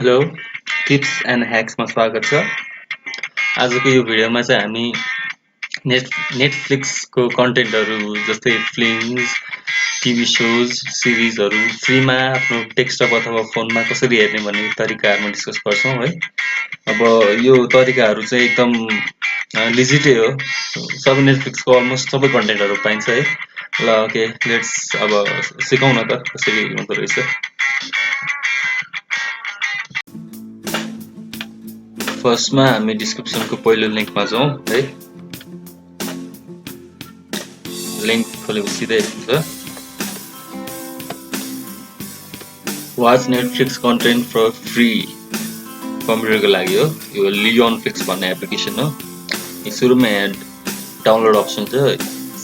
Hello, tips and ह्याक्समा स्वागत छ। आजको यो भिडियोमा चाहिँ हामी नेटफ्लिक्सको कन्टेन्टहरू जस्तै फिल्म्स, टिभी सोज, सिरिजहरू फ्रीमा आफ्नो डेस्कटप अथवा फोनमा कसरी हेर्ने भन्ने तरिकाहरूमा डिस्कस गर्छौँ है। अब यो तरिकाहरू चाहिँ एकदम लिजिटै हो। सबै नेटफ्लिक्सको अलमोस्ट सबै कन्टेन्टहरू पाइन्छ है। ल ओके, लेट्स अब सिकौँ न त कसरी हुँदो रहेछ। फर्स्टमा हामी डिस्क्रिप्सनको पहिलो लिङ्कमा जाउँ है। लिङ्क खोलेपछि सिधै हुन्छ watch Netflix content for free कम्प्युटरको लागि हो। यो लियोन फ्लिक्स भन्ने एप्लिकेसन हो। सुरुमा डाउनलोड अप्सन छ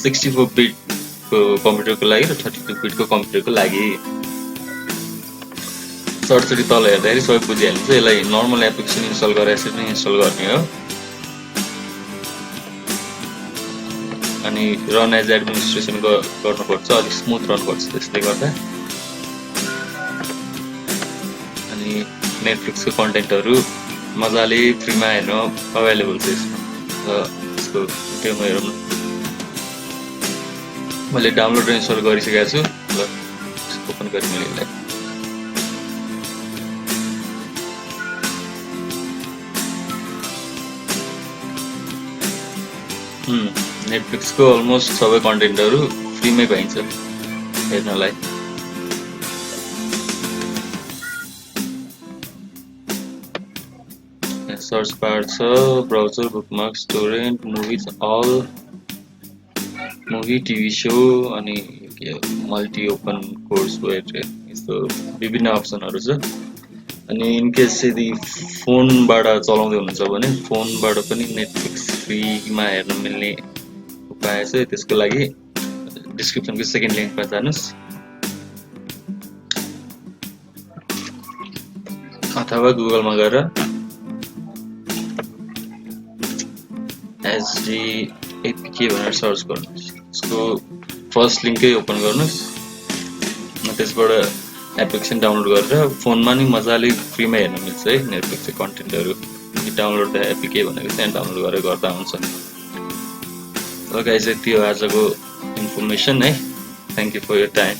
64 बिटको कम्प्युटरको लागि र 32 बिटको कम्प्युटरको लागि। सर्टचोटि तल हेर्दाखेरि सबै बुझिहालिन्छ। यसलाई नर्मल एप्लिकेसन इन्स्टल गरेर यसरी नै इन्स्टल गर्ने हो। अनि रन एज एडमिनिस्ट्रेसन गर्नुपर्छ, अलिक स्मुथ रन गर्छ त्यसले गर्दा। अनि नेटफ्लिक्सको कन्टेन्टहरू मजाले फ्रीमा हेर्न अभाइलेबल छ यसमा। र यसको डेमो हेरौँ न। मैले डाउनलोड र इन्स्टल गरिसकेको छु। ल ओपन गरेँ मैले यसलाई। नेटफ्लिक्सको अलमोस्ट सबै कन्टेन्टहरू फ्रीमै पाइन्छ हेर्नलाई। सर्च बार छ, browser, bookmarks, torrent, movies, all movie, TV show, अनि मल्टी ओपन कोर्स वेयर, यस्तो विभिन्न अप्सनहरू छ। अनि इनकेस यदि फोनबाट चलाउँदै हुनुहुन्छ भने फोनबाट पनि नेटफ्लिक्स फ्रीमा हेर्न मिल्ने उपाय छ। त्यसको लागि डिस्क्रिप्सनको सेकेन्ड लिङ्कमा जानुहोस् अथवा गुगलमा गएर एचडी एपीके भनेर सर्च गर्नुहोस्। यसको फर्स्ट लिङ्कै ओपन गर्नुहोस्। त्यसबाट एप्लिकेसन डाउनलोड गरेर फोनमा नि मजाले फ्रीमा हेर्न मिल्छ है नेटफ्लिक्सको कन्टेन्टहरू। डाउनलोड द एपीके भनेको त्यहाँ डाउनलोड गरेर गर्दा हुन्छ। ल गाइस, यति हो आजको इन्फर्मेसन है। Thank you for your time.